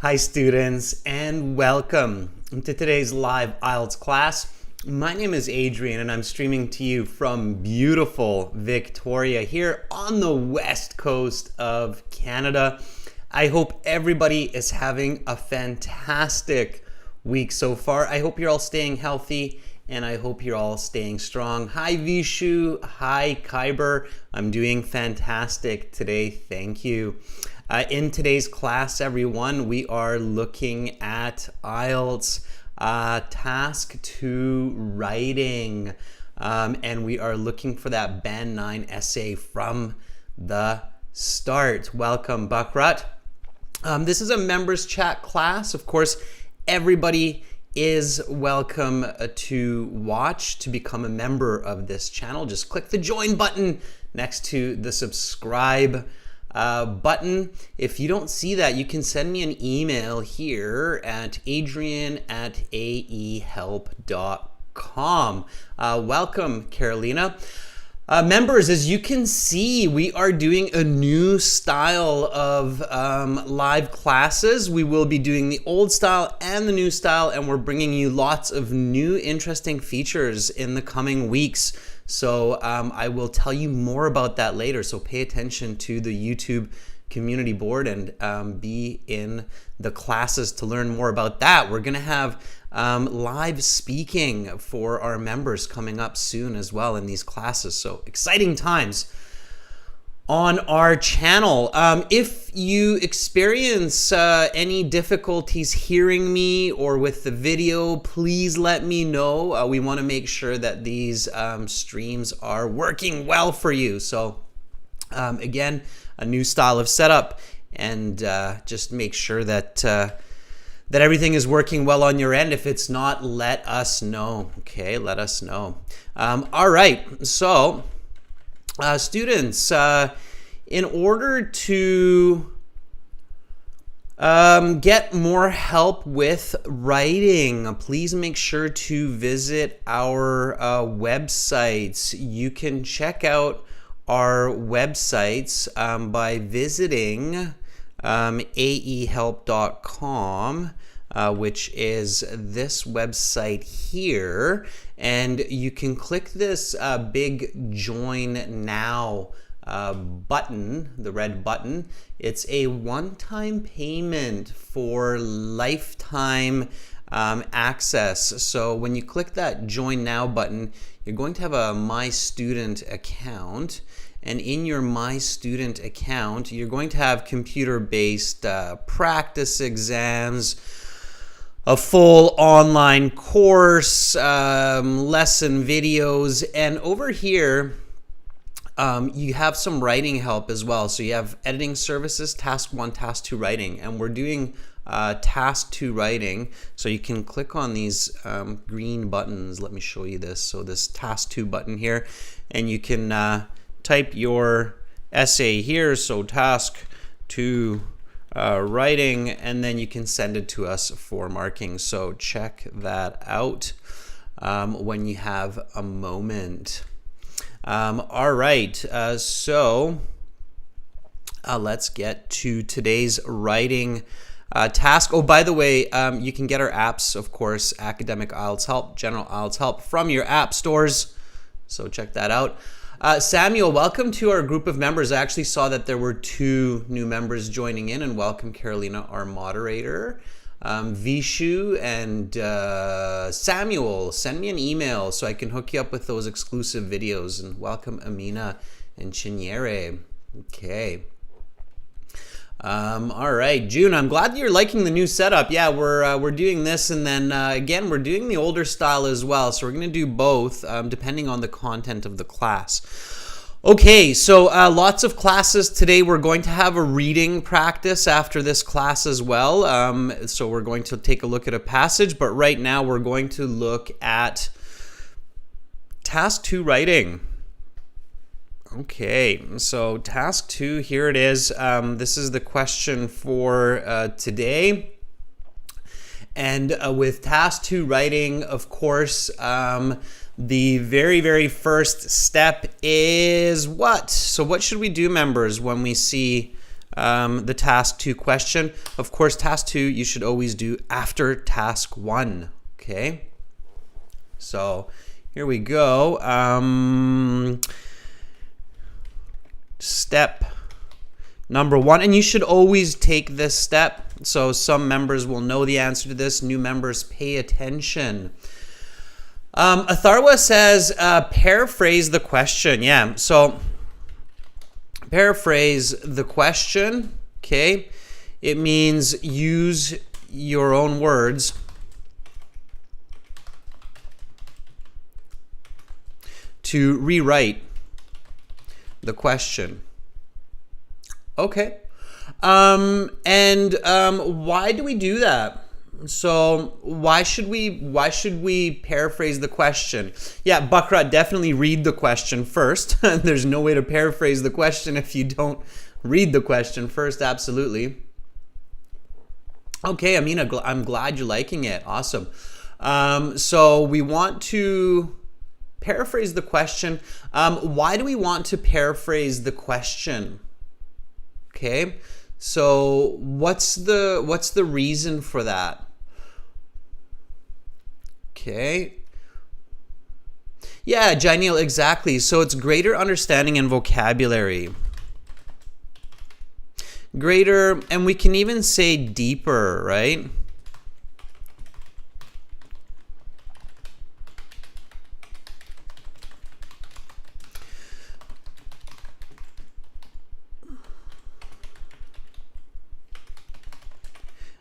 Hi students, and welcome to today's live IELTS class. My name is Adrian and I'm streaming to you from beautiful Victoria here on the west coast of Canada. I hope everybody is having a fantastic week so far. I hope you're all staying healthy and I hope you're all staying strong. Hi Vishu, hi Kyber. I'm doing fantastic today, thank you. In today's class, everyone, we are looking at IELTS Task 2 Writing, and we are looking for that Band 9 essay from the start. Welcome, Bakrat. This is a members chat class. Of course, everybody is welcome to watch, to become a member of this channel. Just click the join button next to the subscribe button. If you don't see that, you can send me an email here at adrian@aehelp.com. Welcome, Carolina. Members, as you can see, we are doing a new style of live classes. We will be doing the old style and the new style, and we're bringing you lots of new interesting features in the coming weeks. So I will tell you more about that later. So pay attention to the YouTube community board and be in the classes to learn more about that. We're going to have live speaking for our members coming up soon as well in these classes. So exciting times on our channel. If you experience any difficulties hearing me or with the video, please let me know. We want to make sure that these streams are working well for you. So again, a new style of setup, and just make sure that that everything is working well on your end. If it's not, let us know. Okay, let us know. All right, so students, in order to get more help with writing, please make sure to visit our websites. You can check out our websites by visiting aehelp.com, which is this website here, and you can click this big Join Now button, the red button. It's a one-time payment for lifetime access. So when you click that Join Now button, you're going to have a My Student account. And in your My Student account, you're going to have computer-based practice exams, a full online course, lesson videos, and over here, you have some writing help as well. So you have editing services, task 1, task 2 writing, and we're doing task 2 writing. So you can click on these green buttons. Let me show you this. So this task 2 button here, and you can type your essay here, so task 2 writing, and then you can send it to us for marking. So check that out when you have a moment. All right, so let's get to today's writing task. Oh, by the way, you can get our apps, of course, Academic IELTS Help, General IELTS Help, from your app stores. So check that out. Samuel, welcome to our group of members. I actually saw that there were 2 new members joining in, and welcome Carolina, our moderator. Vishu and Samuel, send me an email so I can hook you up with those exclusive videos. And welcome Amina and Chinyere. Okay. All right, June, I'm glad you're liking the new setup. Yeah, we're doing this, and then again, we're doing the older style as well. So we're going to do both depending on the content of the class. Okay, so lots of classes today. We're going to have a reading practice after this class as well. So we're going to take a look at a passage, but right now we're going to look at task 2 writing. Okay, so task 2, here it is. This is the question for today. And with task 2 writing, of course, the very first step is what? So what should we do, members, when we see the task 2 question. Of course, task 2 you should always do after task 1. Okay, so here we go. Step number 1, and you should always take this step. So some members will know the answer to this. New members, pay attention. Atharwa says, paraphrase the question. Yeah, so paraphrase the question. Okay, it means use your own words to rewrite the question. Okay. Why do we do that? So why should we paraphrase the question? Yeah, Bakra, definitely read the question first. There's no way to paraphrase the question if you don't read the question first. Absolutely. Okay, Amina, I'm glad you're liking it. Awesome. So we want to paraphrase the question. Why do we want to paraphrase the question? Okay, so what's the reason for that? Okay. Yeah, Janil, exactly. So it's greater understanding and vocabulary. Greater, and we can even say deeper, right?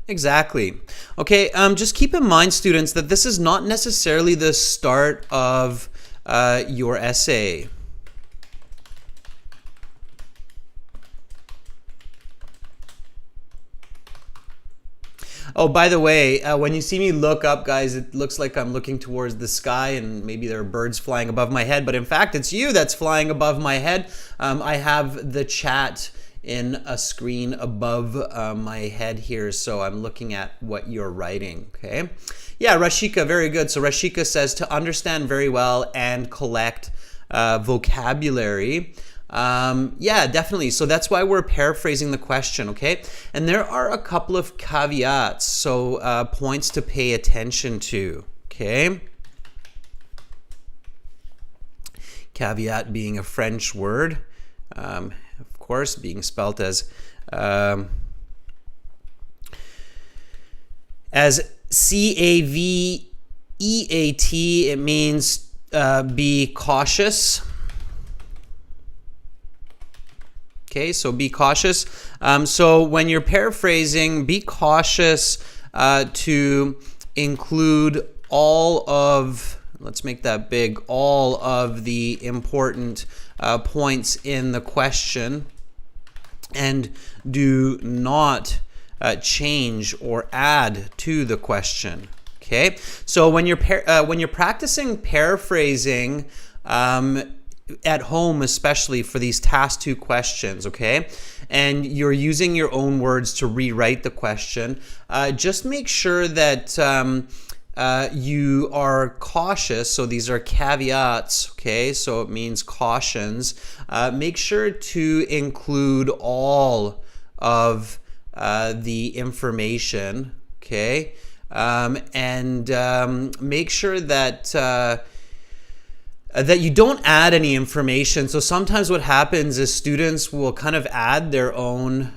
Exactly. Okay, just keep in mind, students, that this is not necessarily the start of your essay. Oh, by the way, when you see me look up, guys, it looks like I'm looking towards the sky and maybe there are birds flying above my head, but in fact, it's you that's flying above my head. I have the chat in a screen above my head here, so I'm looking at what you're writing, okay? Yeah, Rashika, very good. So Rashika says to understand very well and collect vocabulary. Yeah, definitely. So that's why we're paraphrasing the question, okay? And there are a couple of caveats, so points to pay attention to, okay? Caveat being a French word, of course, being spelt as C-A-V-E-A-T. It means be cautious. Okay, so be cautious. So when you're paraphrasing, be cautious to include all of, let's make that big, all of the important points in the question, and do not change or add to the question. Okay, so when you're practicing paraphrasing at home, especially for these task 2 questions, okay, and you're using your own words to rewrite the question, just make sure that you are cautious. So these are caveats, okay, so it means cautions. Make sure to include all of the information, okay, and make sure that that you don't add any information. So sometimes what happens is students will kind of add their own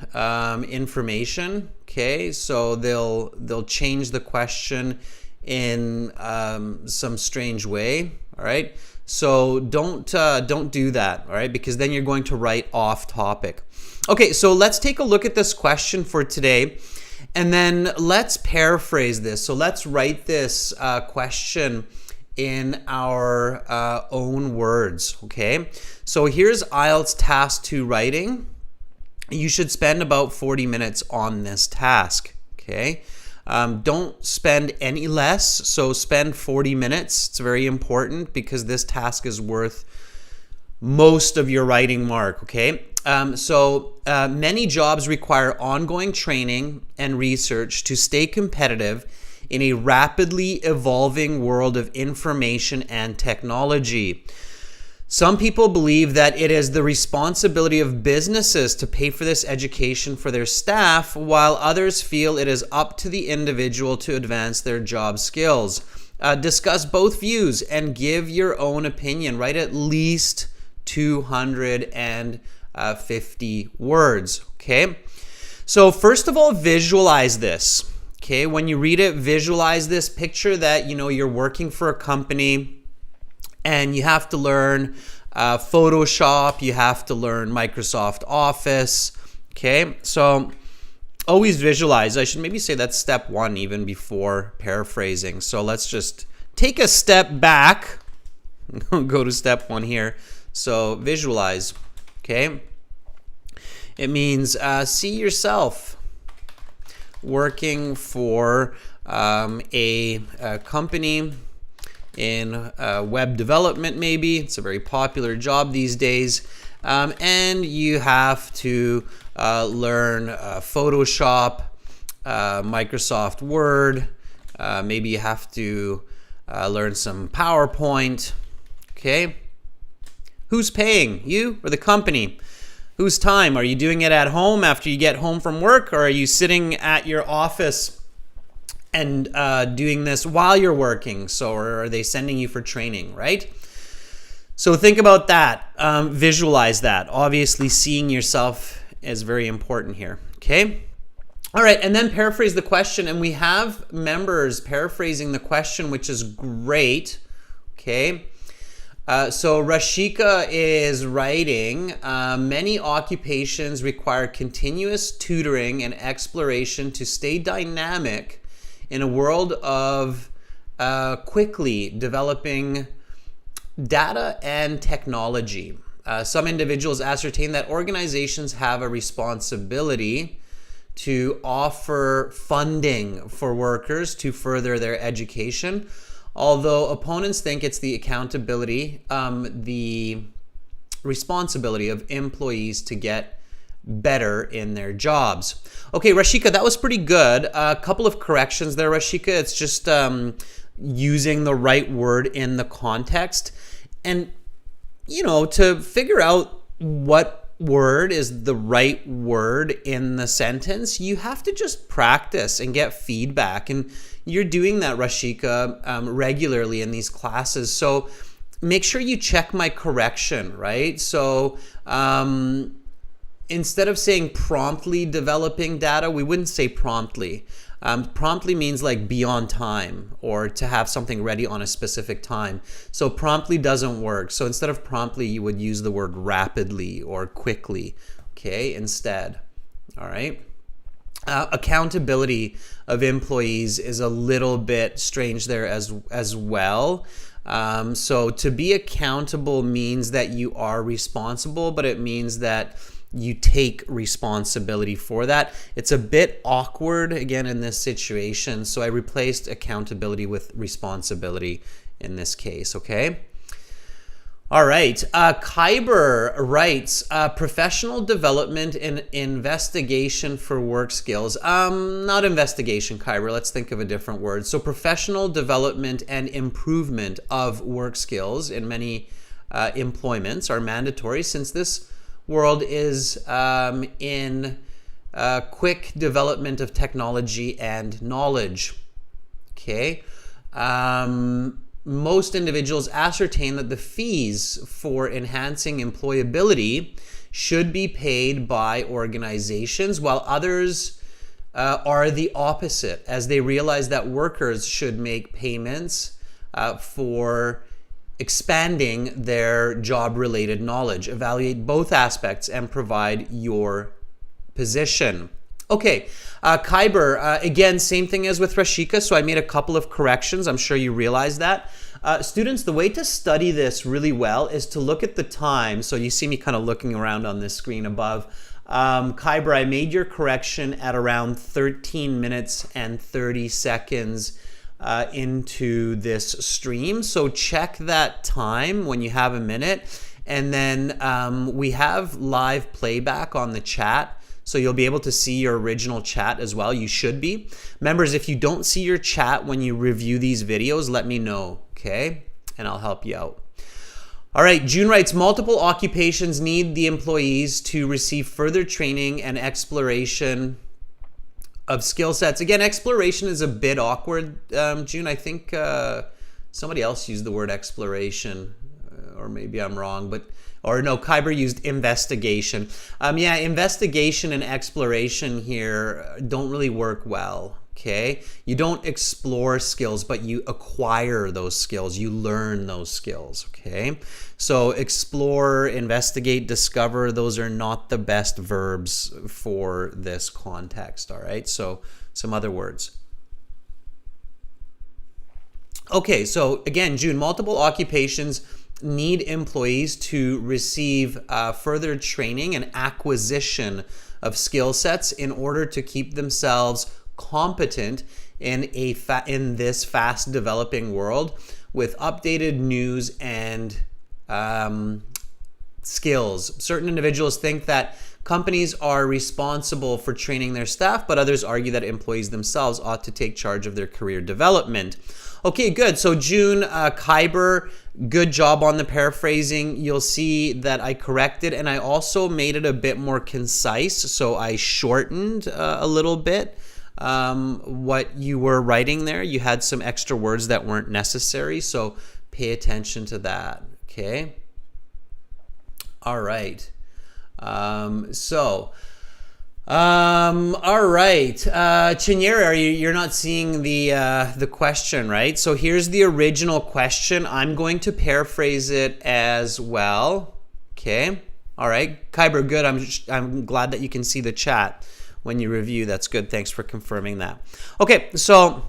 information, okay, so they'll change the question in some strange way, all right? So don't do that, all right, because then you're going to write off topic. Okay, so let's take a look at this question for today, and then let's paraphrase this. So let's write this question in our own words, okay? So here's IELTS task 2 writing. You should spend about 40 minutes on this task, okay? Don't spend any less, so spend 40 minutes. It's very important because this task is worth most of your writing mark, okay? Many jobs require ongoing training and research to stay competitive in a rapidly evolving world of information and technology. Some people believe that it is the responsibility of businesses to pay for this education for their staff, while others feel it is up to the individual to advance their job skills. Discuss both views and give your own opinion. Write at least 250 words, okay? So first of all, visualize this, okay? When you read it, visualize this. Picture that, you're working for a company and you have to learn Photoshop, you have to learn Microsoft Office, okay? So always visualize. I should maybe say that's step one even before paraphrasing. So let's just take a step back, go to step one here. So visualize, okay? It means see yourself working for a company in web development, maybe. It's a very popular job these days. And you have to learn Photoshop, Microsoft Word. Maybe you have to learn some PowerPoint. Okay? Who's paying? You or the company? Whose time? Are you doing it at home after you get home from work, or are you sitting at your office and doing this while you're working? So, or are they sending you for training, right? So think about that. Visualize that. Obviously, seeing yourself is very important here, okay? All right, and then paraphrase the question. And we have members paraphrasing the question, which is great, okay? So Rashika is writing, many occupations require continuous tutoring and exploration to stay dynamic in a world of quickly developing data and technology. Some individuals ascertain that organizations have a responsibility to offer funding for workers to further their education, although opponents think it's the accountability, the responsibility of employees to get better in their jobs. Okay, Rashika, that was pretty good. A couple of corrections there, Rashika. It's just using the right word in the context. And, to figure out what word is the right word in the sentence, you have to just practice and get feedback. And you're doing that, Rashika, regularly in these classes. So make sure you check my correction, right? So instead of saying promptly developing data, we wouldn't say promptly. Promptly means like be on time or to have something ready on a specific time. So promptly doesn't work. So instead of promptly, you would use the word rapidly or quickly, okay, instead. All right. Accountability of employees is a little bit strange there as well. So to be accountable means that you are responsible, but it means that you take responsibility for that. It's a bit awkward again in this situation, so I replaced accountability with responsibility in this case, okay? All right, Kyber writes, professional development and investigation for work skills. Not investigation, Kyber, let's think of a different word. So professional development and improvement of work skills in many employments are mandatory, since this world is in quick development of technology and knowledge. Okay. Most individuals ascertain that the fees for enhancing employability should be paid by organizations, while others are the opposite, as they realize that workers should make payments for expanding their job-related knowledge. Evaluate both aspects and provide your position. Okay, Kyber, again, same thing as with Rashika, so I made a couple of corrections. I'm sure you realize that. Students, the way to study this really well is to look at the time. So you see me kind of looking around on this screen above. Kyber, I made your correction at around 13 minutes and 30 seconds into this stream. So check that time when you have a minute. And then we have live playback on the chat. So you'll be able to see your original chat as well. You should be. Members, if you don't see your chat when you review these videos, let me know, okay? And I'll help you out. All right, June writes, multiple occupations need the employees to receive further training and exploration of skill sets. Again, exploration is a bit awkward, June. I think somebody else used the word exploration, or maybe I'm wrong, or no, Kyber used investigation. Yeah, investigation and exploration here don't really work well. Okay, you don't explore skills, but you acquire those skills. You learn those skills. Okay, so explore, investigate, discover, those are not the best verbs for this context. All right, so some other words. Okay, so again, June, multiple occupations need employees to receive further training and acquisition of skill sets in order to keep themselves competent in this fast developing world with updated news and skills. Certain individuals think that companies are responsible for training their staff, but others argue that employees themselves ought to take charge of their career development. Okay, good. So June, Kyber, good job on the paraphrasing. You'll see that I corrected and I also made it a bit more concise. So I shortened a little bit what you were writing there. You had some extra words that weren't necessary, so pay attention to that. Okay. All right. All right. Chinyere, you're not seeing the question, right? So here's the original question. I'm going to paraphrase it as well. Okay. All right. Kyber, good. I'm glad that you can see the chat when you review. That's good. Thanks for confirming that. Okay, so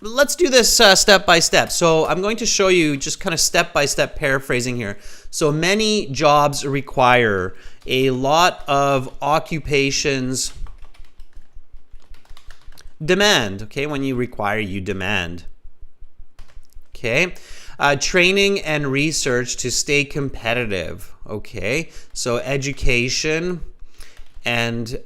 let's do this step by step. So I'm going to show you just kind of step by step paraphrasing here. So many jobs require a lot of occupations demand. Okay, when you require, you demand. Okay, training and research to stay competitive. Okay, so education and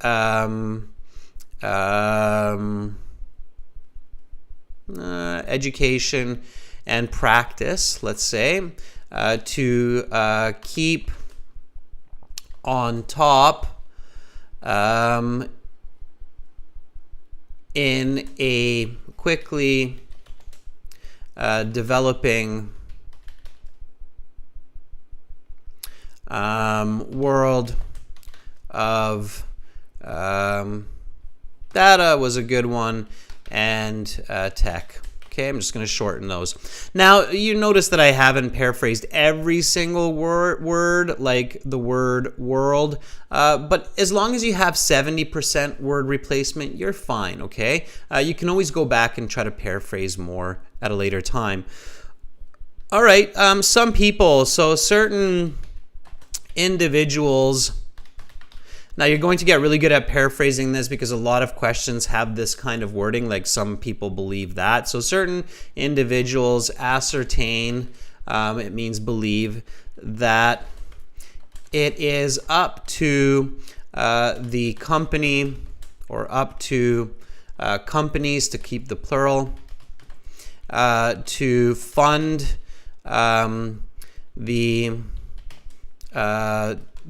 education and practice, let's say, to keep on top in a quickly developing world of data was a good one, and tech. Okay, I'm just going to shorten those. Now, you notice that I haven't paraphrased every single word like the word world, but as long as you have 70% word replacement, you're fine, okay? You can always go back and try to paraphrase more at a later time. All right, some people, so certain individuals. Now you're going to get really good at paraphrasing this because a lot of questions have this kind of wording, like some people believe that. So certain individuals ascertain, it means believe, that it is up to the company or up to companies, to keep the plural, to fund the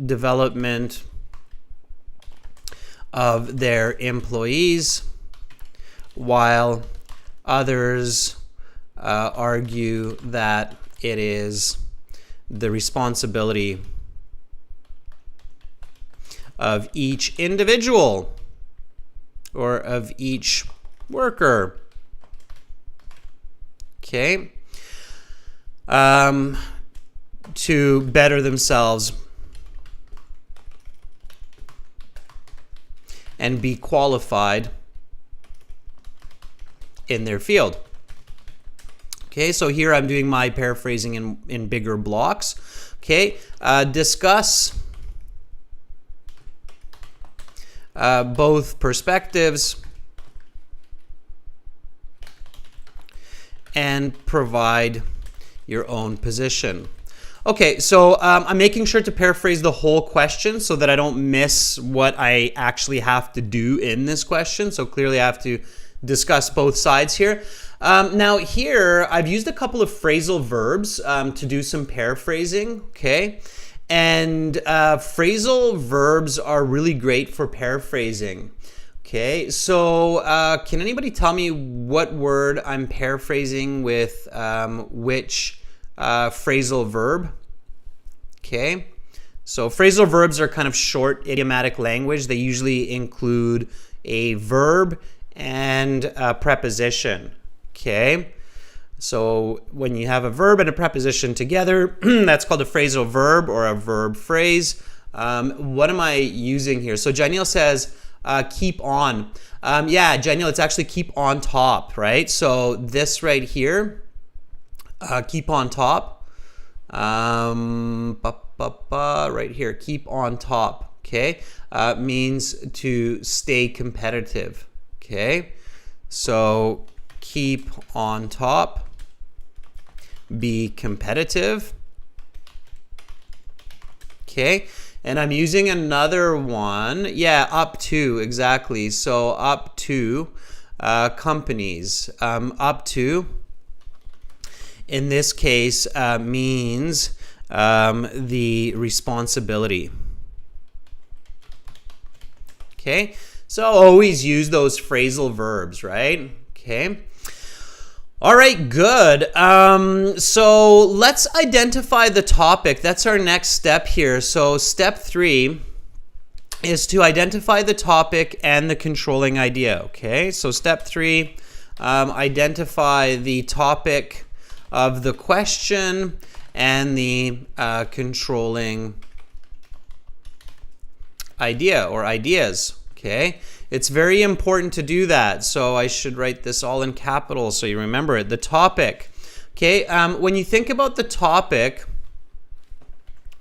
development of their employees, while others argue that it is the responsibility of each individual or of each worker. Okay, to better themselves and be qualified in their field. Okay, so here I'm doing my paraphrasing in bigger blocks. Okay, discuss both perspectives and provide your own position. Okay, so I'm making sure to paraphrase the whole question so that I don't miss what I actually have to do in this question. So clearly I have to discuss both sides here. Now here, I've used a couple of phrasal verbs to do some paraphrasing, okay? And phrasal verbs are really great for paraphrasing. Okay, so can anybody tell me what word I'm paraphrasing with which phrasal verb? Okay, so phrasal verbs are kind of short idiomatic language. They usually include a verb and a preposition. Okay, so when you have a verb and a preposition together, that's called a phrasal verb or a verb phrase. What am I using here? So Janelle says, keep on. Yeah, Janelle, it's actually keep on top, right? So this right here, keep on top. Right here, keep on top, okay? Means to stay competitive, okay? So keep on top, be competitive, okay? And I'm using another one. Yeah, up to, exactly. So up to companies. Up to, in this case, means the responsibility. Okay, so always use those phrasal verbs, right? Okay. All right, good. So let's identify the topic. That's our next step here. So step 3 is to identify the topic and the controlling idea. Okay, so step 3, identify the topic of the question and the controlling idea or ideas. Okay. It's very important to do that. So I should write this all in capitals so you remember it. The topic. Okay, when you think about the topic,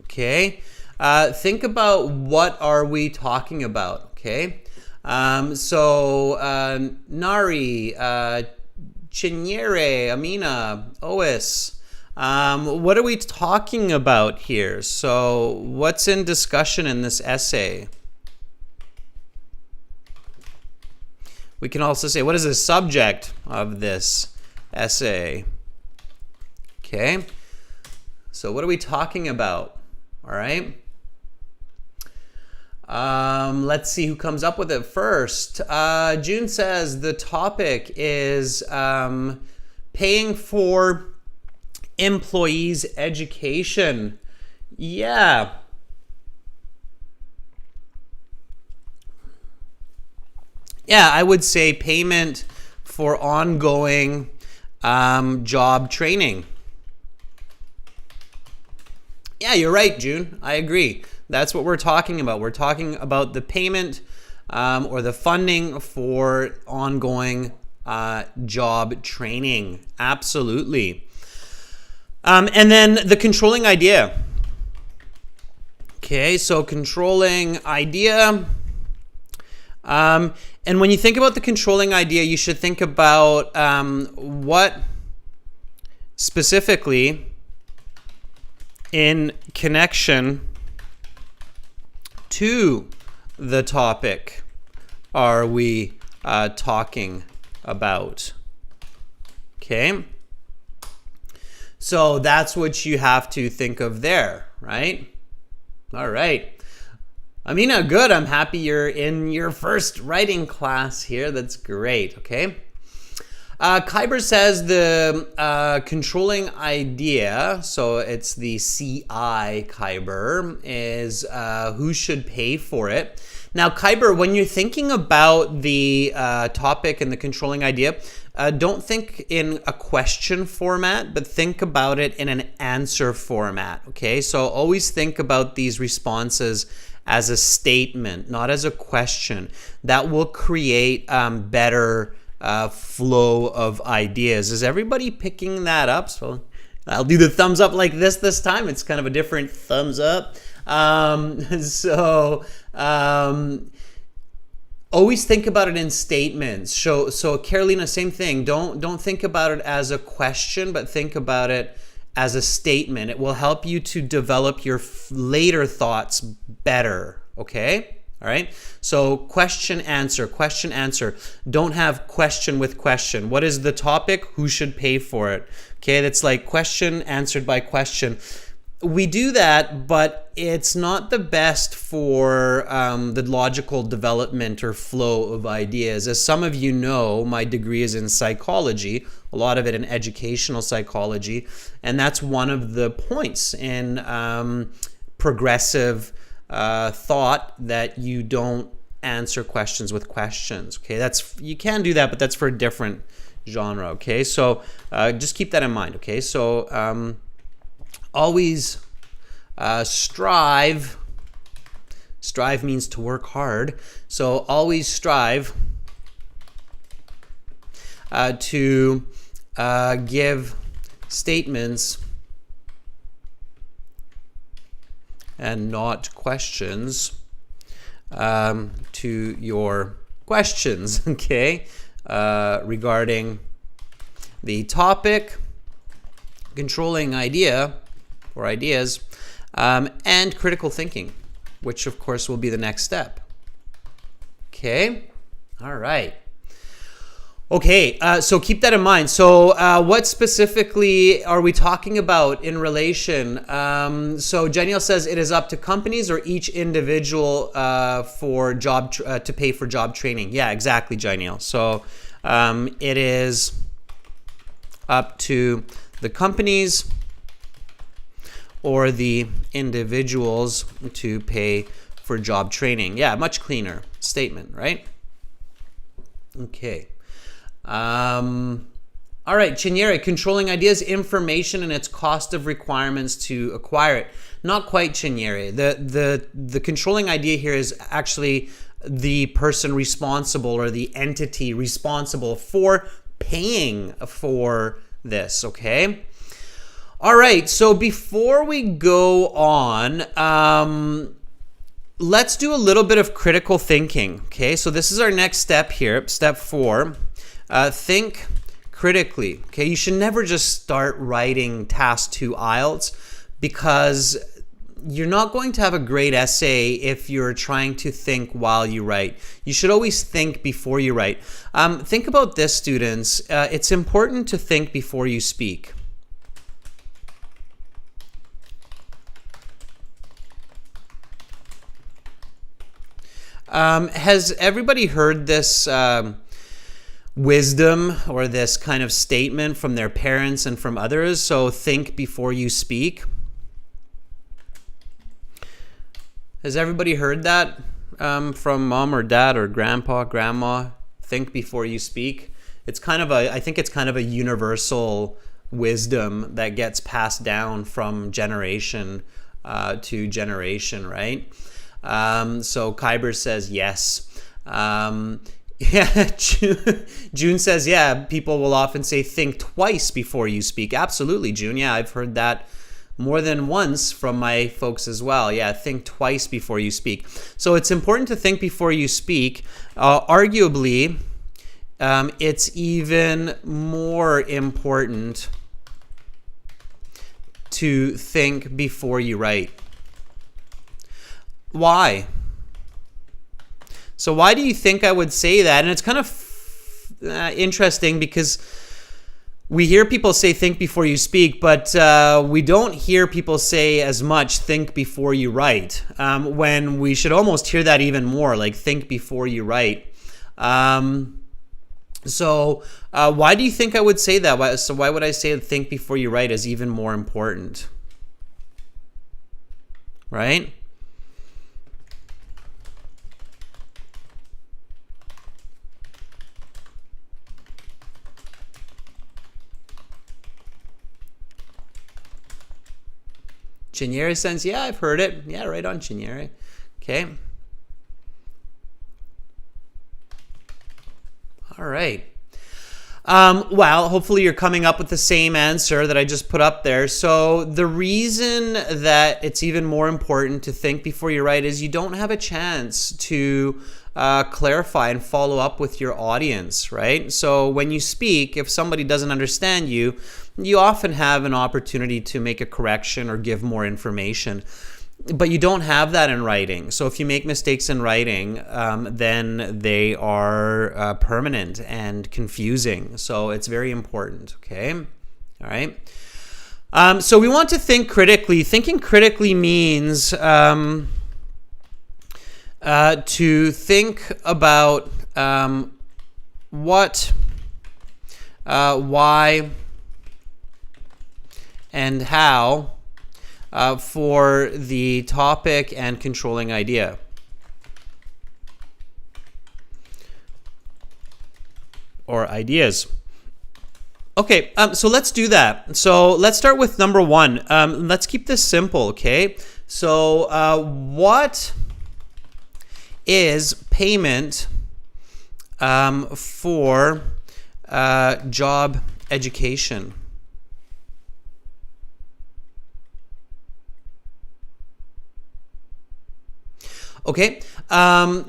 okay, think about what are we talking about, okay? So Nari, Chinyere, Amina, Ois, what are we talking about here? So what's in discussion in this essay? We can also say, what is the subject of this essay? Okay, so what are we talking about? All right. Let's see who comes up with it first. June says the topic is paying for employees' education. Yeah. Yeah, I would say payment for ongoing job training. Yeah, you're right, June. I agree. That's what we're talking about. We're talking about the payment or the funding for ongoing job training. Absolutely. And then the controlling idea. Okay, so controlling idea. And when you think about the controlling idea, you should think about what specifically in connection to the topic are we talking about. Okay? So that's what you have to think of there, right? All right. Amina, good. I'm happy you're in your first writing class here. That's great. Okay. Kyber says the controlling idea, so it's the CI, Kyber, is who should pay for it. Now, Kyber, when you're thinking about the topic and the controlling idea, don't think in a question format, but think about it in an answer format. Okay. So always think about these responses as a statement, not as a question. That will create better flow of ideas. Is everybody picking that up? So I'll do the thumbs up like this time. It's kind of a different thumbs up. Always think about it in statements. So Carolina, same thing. Don't think about it as a question, but think about it as a statement. It will help you to develop your later thoughts better. Okay? All right. So question, answer, question, answer. Don't have question with question. What is the topic? Who should pay for it? Okay. That's like question answered by question. We do that, but it's not the best for the logical development or flow of ideas. As some of you know, my degree is in psychology, a lot of it in educational psychology, and that's one of the points in progressive thought, that you don't answer questions with questions. Okay, you can do that, but that's for a different genre. Okay, so just keep that in mind. Okay, so always strive. Strive means to work hard. So always strive to give statements and not questions to your questions, okay, regarding the topic, controlling idea or ideas, and critical thinking, which of course will be the next step. Okay, all right. Okay, so keep that in mind. So what specifically are we talking about in relation? So Jeniel says it is up to companies or each individual for job to pay for job training. Yeah, exactly, Jeniel. So it is up to the companies or the individuals to pay for job training. Yeah, much cleaner statement, right? Okay. All right, Chinyere, controlling ideas, information, and its cost of requirements to acquire it. Not quite, Chinyere. The controlling idea here is actually the person responsible or the entity responsible for paying for this, okay? All right, so before we go on, let's do a little bit of critical thinking, okay? So this is our next step here, step 4. Think critically, okay? You should never just start writing task 2 IELTS, because you're not going to have a great essay if you're trying to think while you write. You should always think before you write. Think about this, students. It's important to think before you speak. Has everybody heard this wisdom or this kind of statement from their parents and from others? So think before you speak. Has everybody heard that from mom or dad or grandpa, grandma? Think before you speak. It's kind of I think it's kind of a universal wisdom that gets passed down from generation to generation, right? So Kyber says yes. Yeah, June says, yeah, people will often say think twice before you speak. Absolutely, June. Yeah, I've heard that more than once from my folks as well. Yeah, think twice before you speak. So it's important to think before you speak. Arguably, it's even more important to think before you write. Why? So why do you think I would say that? And it's kind of interesting because we hear people say think before you speak, but we don't hear people say as much think before you write, when we should almost hear that even more, like think before you write. So why do you think I would say that? Why would I say think before you write is even more important? Right? Chinyere says, yeah, I've heard it. Yeah, right on, Chinyere. Okay. All right. Well, hopefully you're coming up with the same answer that I just put up there. So the reason that it's even more important to think before you write is you don't have a chance to clarify and follow up with your audience, right? So when you speak, if somebody doesn't understand you, you often have an opportunity to make a correction or give more information. but you don't have that in writing. So if you make mistakes in writing, then they are permanent and confusing. So it's very important, okay? All right. So we want to think critically. Thinking critically means to think about what, why, and how for the topic and controlling idea. Or ideas. Okay, so let's do that. So let's start with number one. Let's keep this simple, okay? So what is payment for job education? Okay,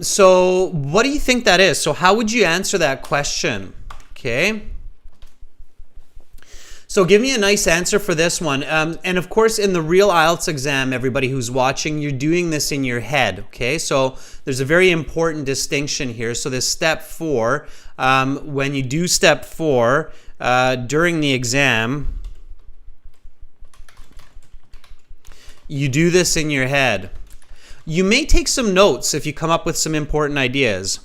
so what do you think that is? So how would you answer that question? Okay. So give me a nice answer for this one. And of course, in the real IELTS exam, everybody who's watching, you're doing this in your head, okay? So there's a very important distinction here. So this step 4, when you do step 4 during the exam, you do this in your head. You may take some notes if you come up with some important ideas.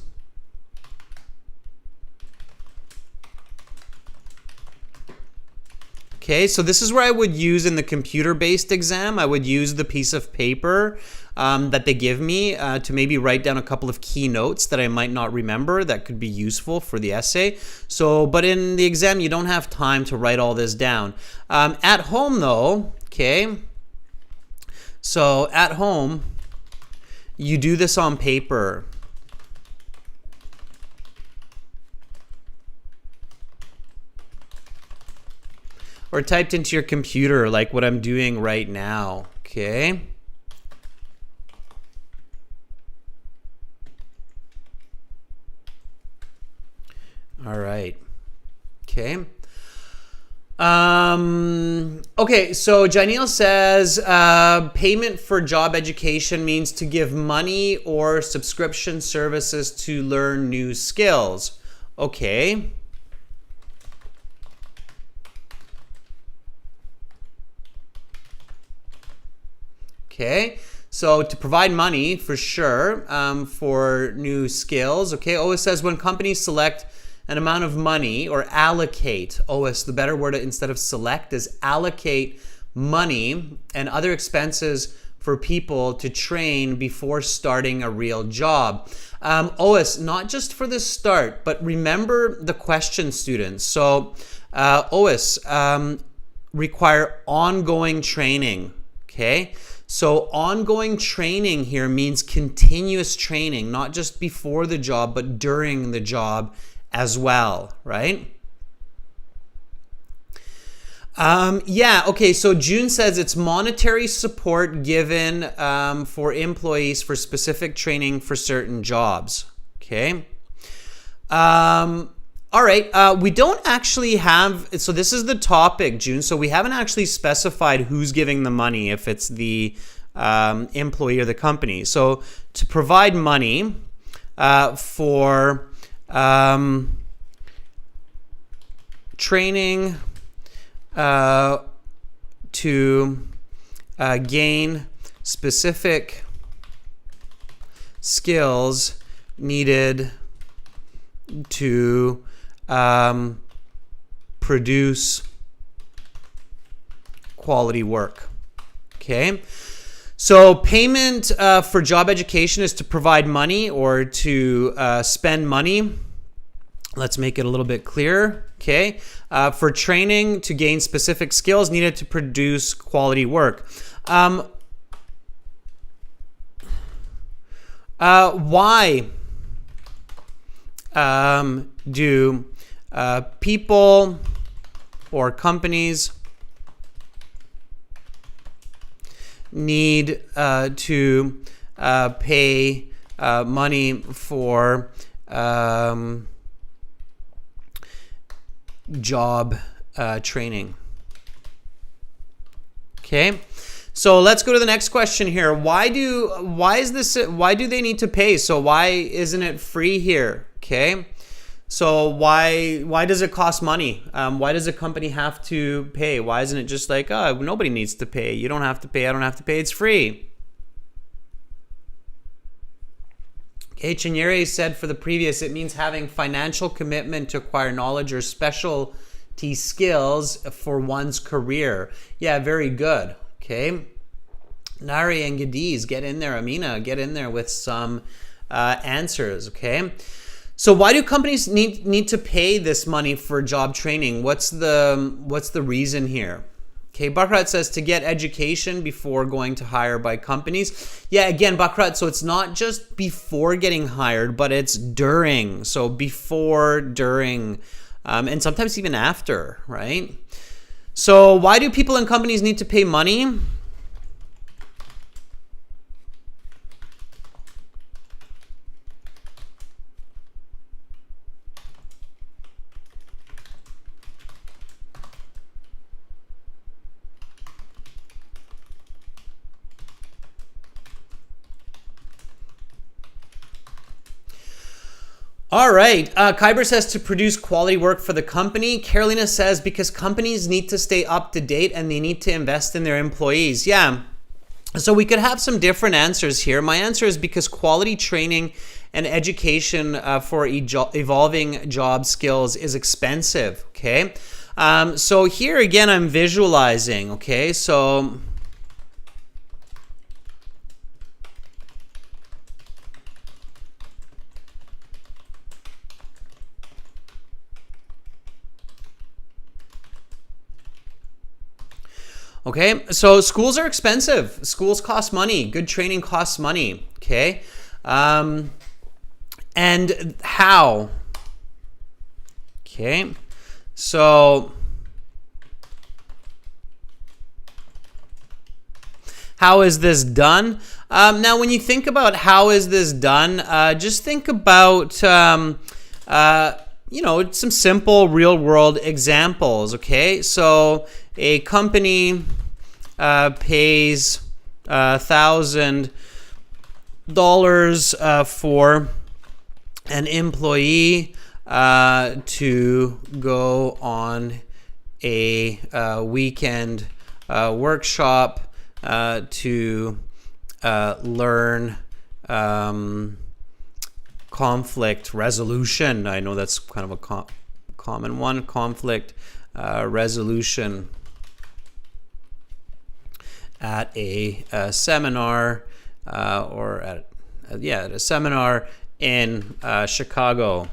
Okay, so this is where I would use in the computer-based exam, I would use the piece of paper that they give me to maybe write down a couple of key notes that I might not remember that could be useful for the essay. So, but in the exam, you don't have time to write all this down. At home though, okay, so at home, you do this on paper. Or typed into your computer like what I'm doing right now, okay? All right, okay. Okay, so Janelle says payment for job education means to give money or subscription services to learn new skills. Okay. Okay, so to provide money for sure for new skills. Okay, OS says when companies select an amount of money or allocate, OS, the better word instead of select is allocate money and other expenses for people to train before starting a real job. OS, not just for the start, but remember the question, students. So OS, require ongoing training, okay? So ongoing training here means continuous training, not just before the job, but during the job as well, right? Yeah, okay, so June says it's monetary support given for employees for specific training for certain jobs, okay? All right, we don't actually have, so this is the topic, June, so we haven't actually specified who's giving the money, if it's the employee or the company. So to provide money for training to gain specific skills needed to produce quality work. Okay, so payment for job education is to provide money or to spend money. Let's make it a little bit clearer. Okay, for training to gain specific skills needed to produce quality work. Why do people or companies need to pay money for job training? Okay, So let's go to the next question here. Why do they need to pay? So why isn't it free here? Okay. So why does it cost money? Why does a company have to pay? Why isn't it just like, oh, nobody needs to pay. You don't have to pay. I don't have to pay. It's free. Okay, Chinyere said for the previous, it means having financial commitment to acquire knowledge or specialty skills for one's career. Yeah, very good. Okay. Nari and Gadiz, get in there. Amina, get in there with some answers. Okay. So why do companies need to pay this money for job training? What's the reason here? Okay, Bakrat says to get education before going to hire by companies. Yeah, again, Bakrat, so it's not just before getting hired, but it's during. So before, during, and sometimes even after, right? So why do people and companies need to pay money? All right. Kyber says to produce quality work for the company. Carolina says because companies need to stay up to date and they need to invest in their employees. Yeah. So we could have some different answers here. My answer is because quality training and education for evolving job skills is expensive. Okay. So here again, I'm visualizing. Okay. So okay, so schools are expensive. Schools cost money. Good training costs money. Okay, and how? Okay, so how is this done? Now, when you think about how is this done, just think about some simple real-world examples. Okay, so a company pays $1,000 for an employee to go on a weekend workshop to learn conflict resolution. I know that's kind of a common one, conflict resolution at a seminar or at a seminar in Chicago.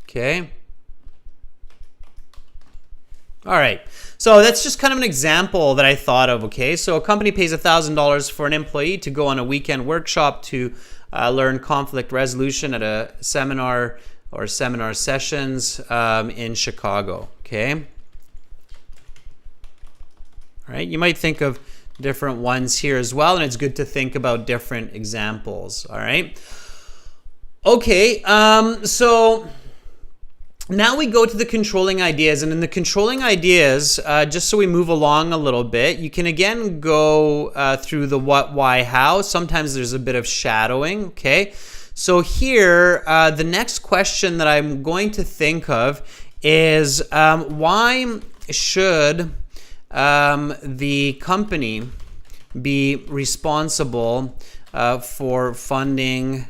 Okay. All right. So that's just kind of an example that I thought of. Okay. So a company pays $1,000 for an employee to go on a weekend workshop to learn conflict resolution at a seminar or seminar sessions in Chicago. Okay. All right. You might think of different ones here as well, and it's good to think about different examples. All right. Okay. So now we go to the controlling ideas, and in the controlling ideas, just so we move along a little bit, you can again go through the what, why, how. Sometimes there's a bit of shadowing. Okay. So here, the next question that I'm going to think of is why should the company be responsible for funding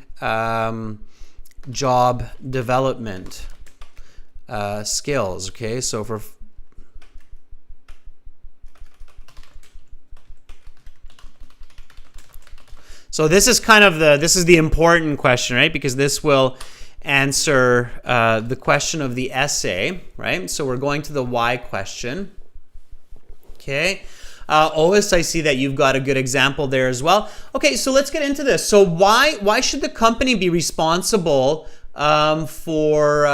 job development skills? Okay, so so this is kind of this is the important question, right? Because this will answer the question of the essay, right? So we're going to the why question. Okay. Ois, I see that you've got a good example there as well. Okay, so let's get into this. So why should the company be responsible for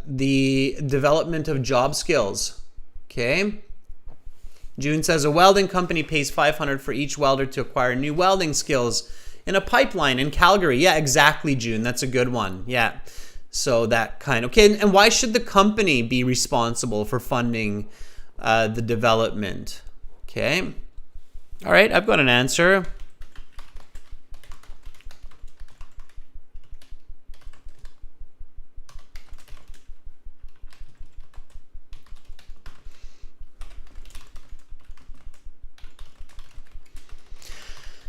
the development of job skills? Okay. June says a welding company pays $500 for each welder to acquire new welding skills in a pipeline in Calgary. Yeah, exactly, June. That's a good one. Yeah. So that kind of, okay, and why should the company be responsible for funding the development? Okay. All right, I've got an answer.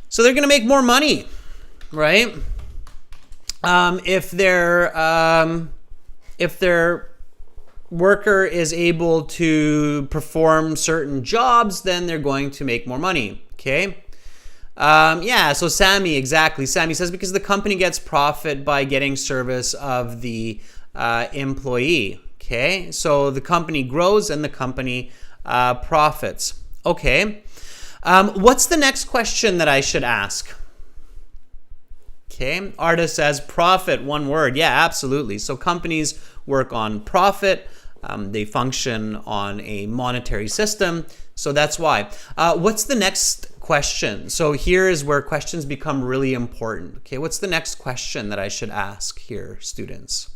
So they're going to make more money, right? If their worker is able to perform certain jobs, then they're going to make more money. Okay. Yeah. So Sammy, exactly. Sammy says because the company gets profit by getting service of the employee. Okay. So the company grows and the company profits. Okay. What's the next question that I should ask? Okay, Arda says profit, one word. Yeah, absolutely. So companies work on profit. They function on a monetary system. So that's why. What's the next question? So here is where questions become really important. Okay, what's the next question that I should ask here, students?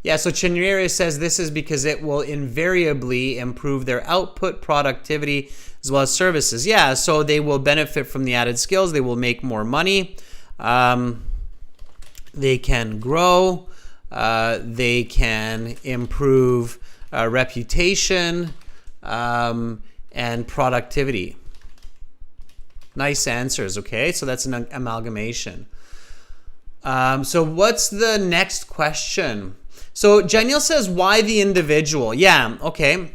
Yeah, so Chinere says this is because it will invariably improve their output, productivity, as well as services. Yeah, so they will benefit from the added skills. They will make more money. They can grow. They can improve reputation and productivity. Nice answers, okay? So that's an amalgamation. So what's the next question? So Janiel says, why the individual? Yeah, okay.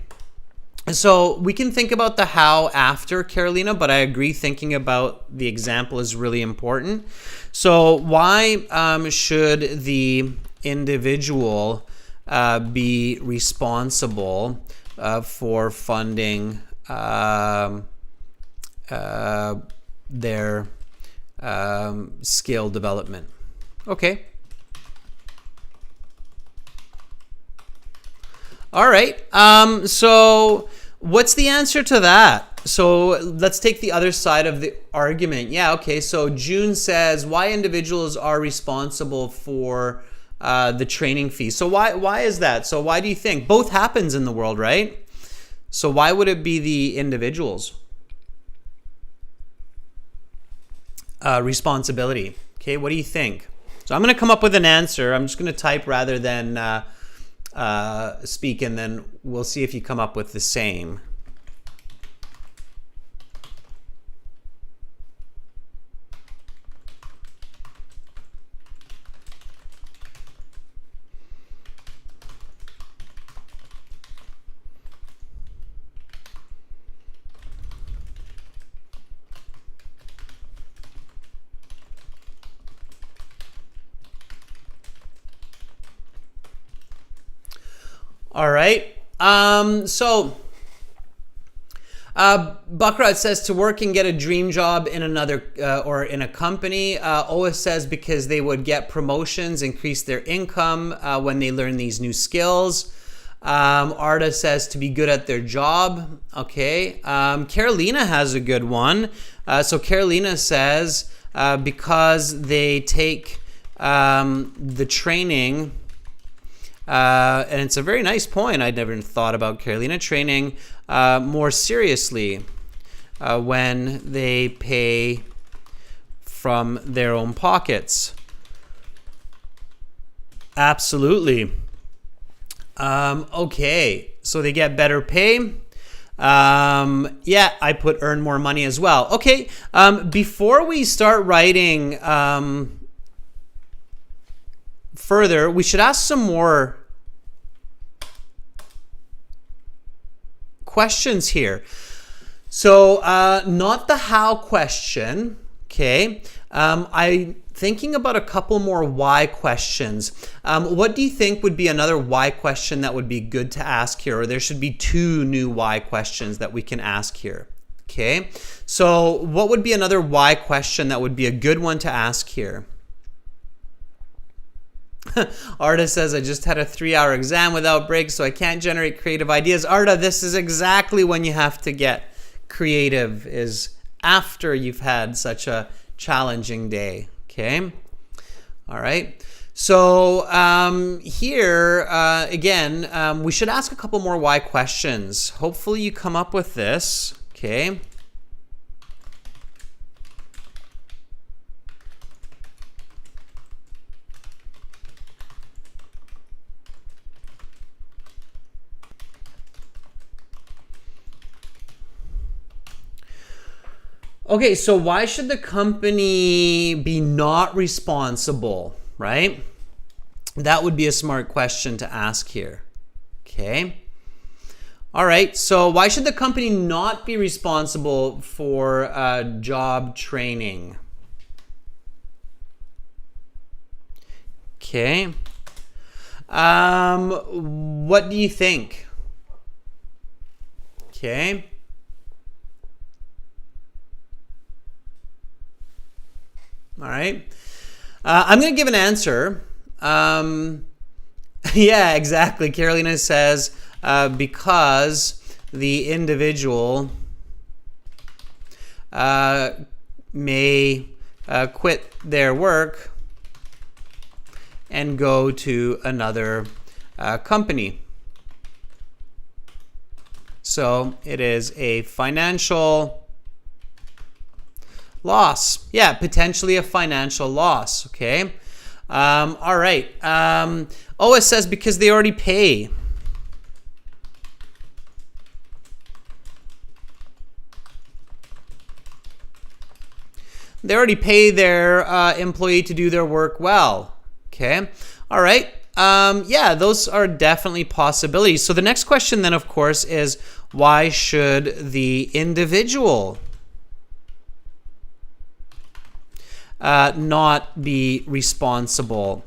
So we can think about the how after, Carolina, but I agree thinking about the example is really important. So why should the individual be responsible for funding their skill development? Okay. All right. So what's the answer to that? So let's take the other side of the argument. Yeah, okay. So June says why individuals are responsible for the training fee. So why is that? So why do you think? Both happens in the world, right? So why would it be the individuals? Responsibility. Okay, what do you think? So I'm going to come up with an answer. I'm just going to type rather than speak, and then we'll see if you come up with the same. All right. So Buckrat says to work and get a dream job in another or in a company. Ois says because they would get promotions, increase their income when they learn these new skills. Arda says to be good at their job. Okay. Carolina has a good one. So Carolina says because they take the training. And it's a very nice point. I'd never thought about Carolina training more seriously when they pay from their own pockets. Absolutely. Okay, so they get better pay. Yeah, I put earn more money as well. Okay, before we start writing further, we should ask some more questions here. So not the how question, okay? I'm thinking about a couple more why questions. What do you think would be another why question that would be good to ask here? Or there should be two new why questions that we can ask here, okay? So what would be another why question that would be a good one to ask here? Arda says, I just had a 3-hour exam without breaks, so I can't generate creative ideas. Arda, this is exactly when you have to get creative, is after you've had such a challenging day, okay? All right. So here, again, we should ask a couple more why questions. Hopefully you come up with this, okay? Okay, so why should the company be not responsible, right? That would be a smart question to ask here. Okay. All right, so why should the company not be responsible for job training? Okay. What do you think? Okay. All right. I'm going to give an answer. Yeah, exactly. Carolina says because the individual may quit their work and go to another company. So it is a financial loss. Yeah, potentially a financial loss. Okay. All right. Oh, it says because they already pay. They already pay their employee to do their work well. Okay. All right. Yeah, those are definitely possibilities. So the next question then, of course, is why should the individual not be responsible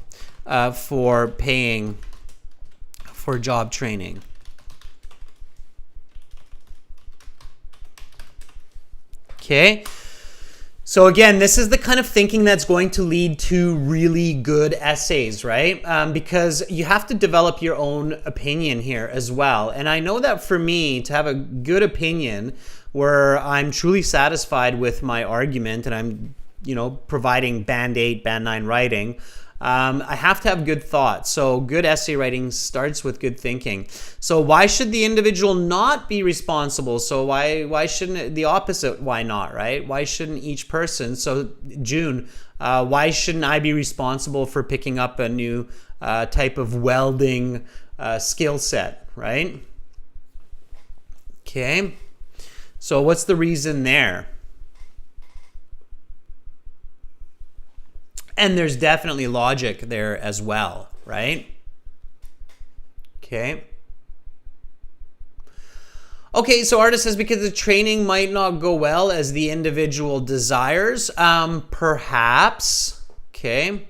for paying for job training? Okay. So again, this is the kind of thinking that's going to lead to really good essays, right? Because you have to develop your own opinion here as well. And I know that for me to have a good opinion where I'm truly satisfied with my argument and I'm providing band 8, band 9 writing, I have to have good thoughts. So good essay writing starts with good thinking. So why should the individual not be responsible? So why shouldn't the opposite? Why not, right? Why shouldn't each person? So June, why shouldn't I be responsible for picking up a new type of welding skill set, right? Okay. So what's the reason there? And there's definitely logic there as well, right? Okay. Okay, so artist says because the training might not go well as the individual desires. Perhaps. Okay.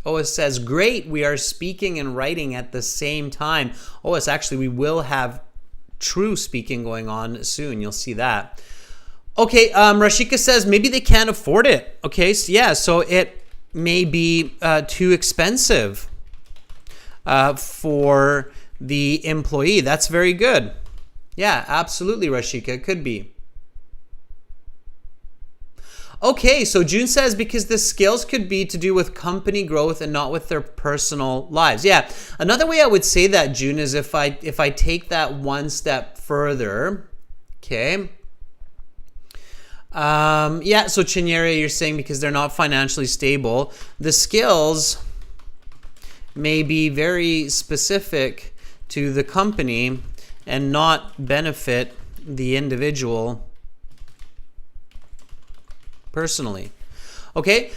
Oh, it says, great, we are speaking and writing at the same time. Oh, it's actually, we will have true speaking going on soon. You'll see that. Okay, Rashika says maybe they can't afford it. Okay, so yeah, so it may be too expensive for the employee. That's very good. Yeah, absolutely, Rashika, it could be. Okay, so June says because the skills could be to do with company growth and not with their personal lives. Yeah, another way I would say that, June, is if I take that one step further. Okay. Yeah, so Chinyere, you're saying because they're not financially stable, the skills may be very specific to the company and not benefit the individual personally. Okay,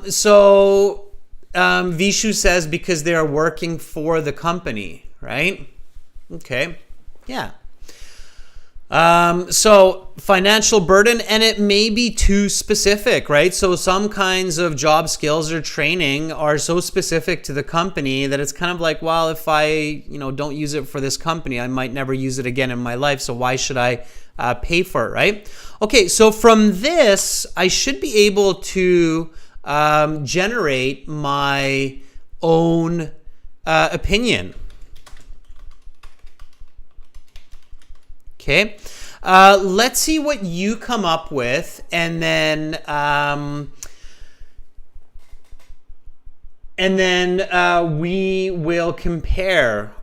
so Vishu says because they are working for the company, right? Okay, yeah. So financial burden, and it may be too specific, right? So some kinds of job skills or training are so specific to the company that it's kind of like, well, if I, don't use it for this company, I might never use it again in my life. So why should I pay for it, right? Okay, so from this, I should be able to generate my own opinion. Okay, Let's see what you come up with, and then we will compare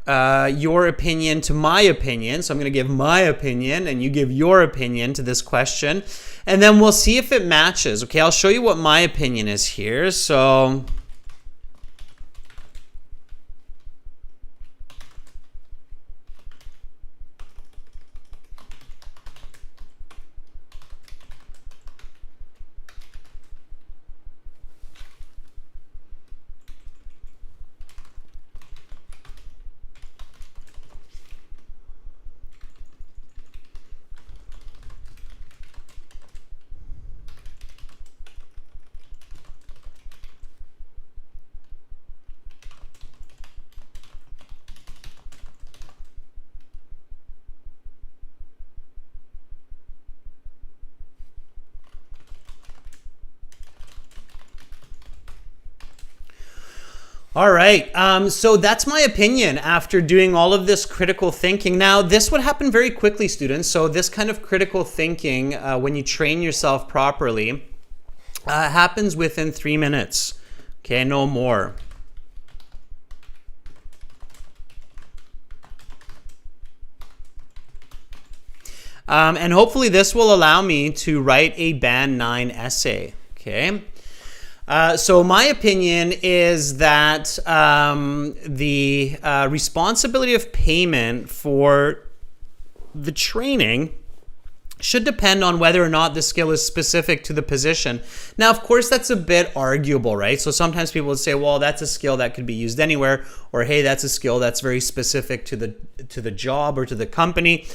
your opinion to my opinion. So I'm going to give my opinion, and you give your opinion to this question, and then we'll see if it matches. Okay, I'll show you what my opinion is here. So all right, so that's my opinion after doing all of this critical thinking. Now, this would happen very quickly, students. So this kind of critical thinking, when you train yourself properly, happens within 3 minutes. Okay, no more. And hopefully this will allow me to write a Band 9 essay. Okay. So my opinion is that the responsibility of payment for the training should depend on whether or not the skill is specific to the position. Now, of course, that's a bit arguable, right? So sometimes people would say, well, that's a skill that could be used anywhere, or hey, that's a skill that's very specific to the job or to the company.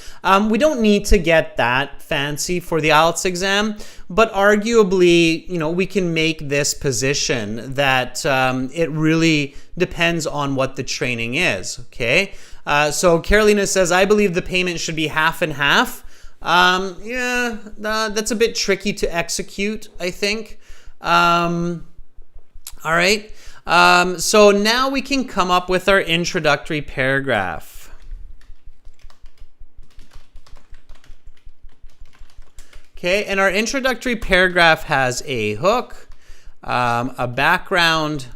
We don't need to get that fancy for the IELTS exam, but arguably, we can make this position that it really depends on what the training is, okay? So Carolina says, I believe the payment should be half and half. That's a bit tricky to execute, I think. All right. So now we can come up with our introductory paragraph. Okay, and our introductory paragraph has a hook, a background,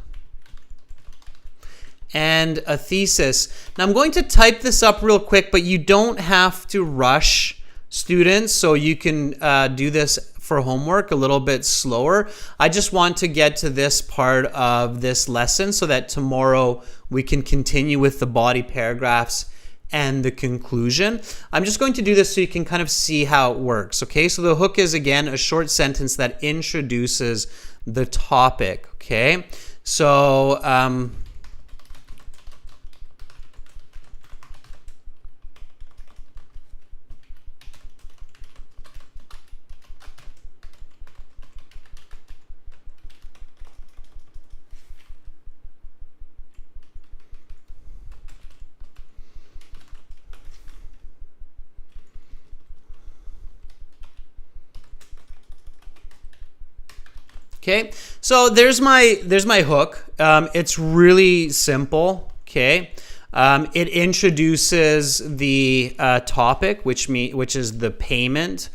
and a thesis. Now I'm going to type this up real quick, but you don't have to rush, students, so you can do this for homework a little bit slower. I just want to get to this part of this lesson so that tomorrow we can continue with the body paragraphs and the conclusion. I'm just going to do this so you can kind of see how it works. Okay, so the hook is, again, a short sentence that introduces the topic. Okay, so okay, so there's my hook. It's really simple. Okay, it introduces the topic, which is the payment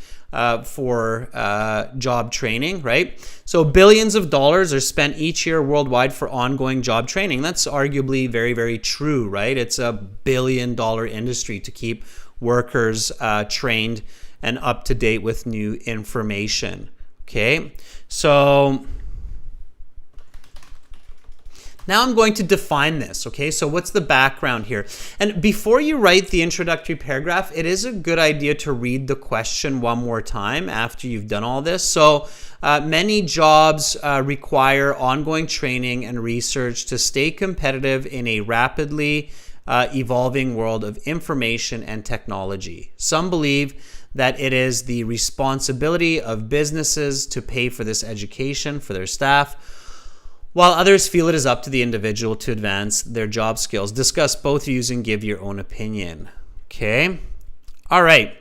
for job training, right? So billions of dollars are spent each year worldwide for ongoing job training. That's arguably very, very true, right? It's a billion-dollar industry to keep workers trained and up to date with new information. Okay, so now I'm going to define this. Okay, so what's the background here? And before you write the introductory paragraph, it is a good idea to read the question one more time after you've done all this. So many jobs require ongoing training and research to stay competitive in a rapidly evolving world of information and technology. Some believe that it is the responsibility of businesses to pay for this education for their staff, while others feel it is up to the individual to advance their job skills. Discuss both views and give your own opinion. Okay? All right.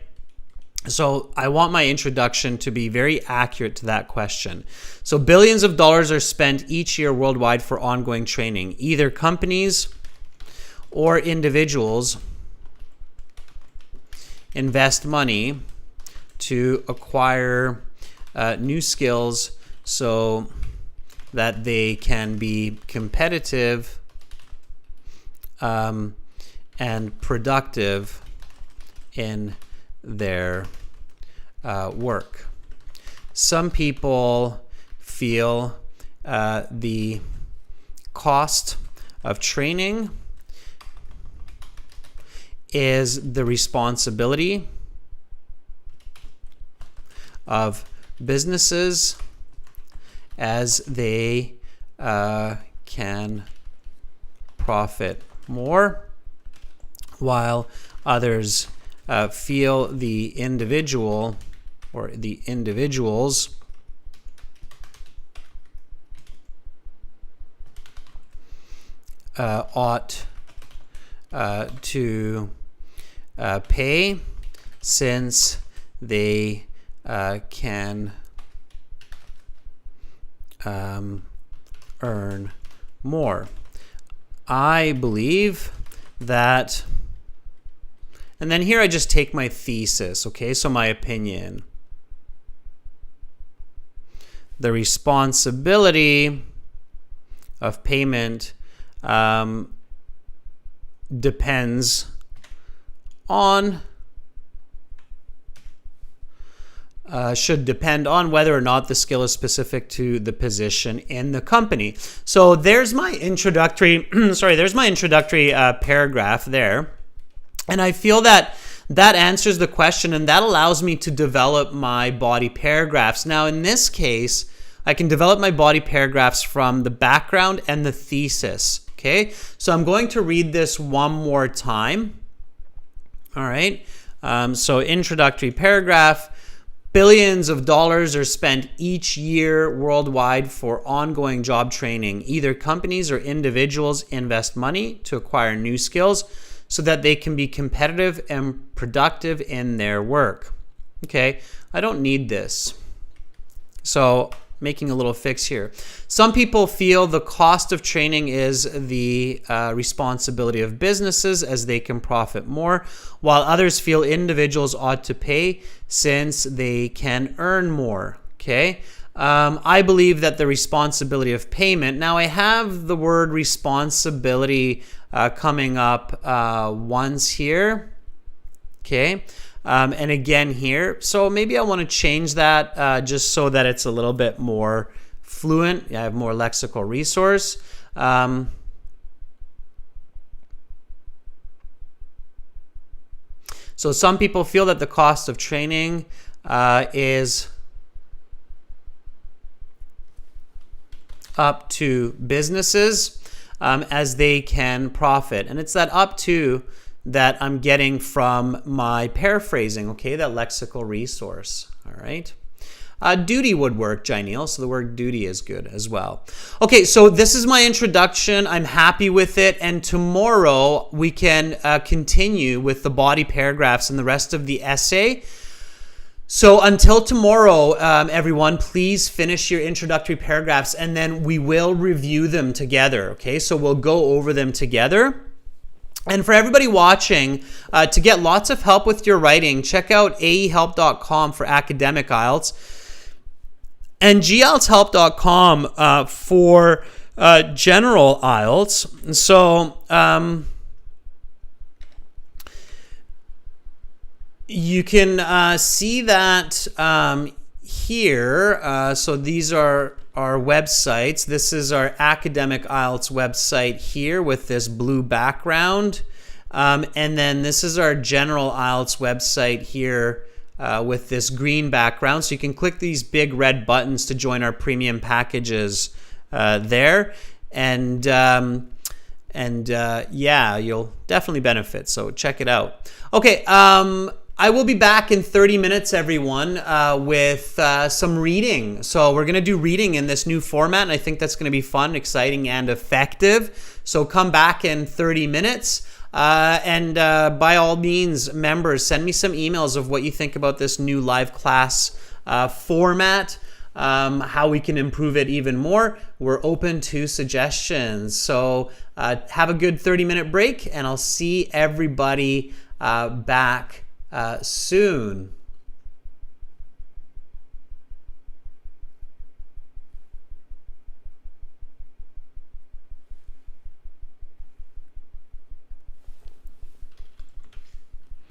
So I want my introduction to be very accurate to that question. So billions of dollars are spent each year worldwide for ongoing training. Either companies or individuals invest money to acquire new skills so that they can be competitive and productive in their work. Some people feel the cost of training is the responsibility of businesses as they can profit more, while others feel the individual or the individuals ought to pay, since they can earn more. I believe that, and then here I just take my thesis, okay, so my opinion. The responsibility of payment depends on should depend on whether or not the skill is specific to the position in the company. So there's my introductory there's my introductory paragraph there, and I feel that that answers the question, and that allows me to develop my body paragraphs. Now in this case, I can develop my body paragraphs from the background and the thesis. Okay, so I'm going to read this one more time. All right, so introductory paragraph. Billions of dollars are spent each year worldwide for ongoing job training. Either companies or individuals invest money to acquire new skills so that they can be competitive and productive in their work. Okay, I don't need this. So making a little fix here. Some people feel the cost of training is the responsibility of businesses as they can profit more, while others feel individuals ought to pay since they can earn more. Okay, I believe that the responsibility of payment, now I have the word responsibility coming up once here. Okay. And again here, so maybe I want to change that just so that it's a little bit more fluent. I have more lexical resource. So some people feel that the cost of training is up to businesses as they can profit. And it's that up to that I'm getting from my paraphrasing, okay, that lexical resource, all right? Duty would work, Jaineel, so the word duty is good as well. Okay, so this is my introduction. I'm happy with it, and tomorrow we can continue with the body paragraphs and the rest of the essay. So until tomorrow, everyone, please finish your introductory paragraphs, and then we will review them together, okay? So we'll go over them together. And for everybody watching, to get lots of help with your writing, check out aehelp.com for academic IELTS and gieltshelp.com for general IELTS. So you can see that here. So these are our websites. This is our academic IELTS website here with this blue background. And then this is our general IELTS website here with this green background. So you can click these big red buttons to join our premium packages there. And yeah, you'll definitely benefit. So check it out. Okay. I will be back in 30 minutes, everyone, with some reading. So we're going to do reading in this new format, and I think that's going to be fun, exciting, and effective. So come back in 30 minutes. And by all means, members, send me some emails of what you think about this new live class format, how we can improve it even more. We're open to suggestions. So have a good 30-minute break, and I'll see everybody back soon.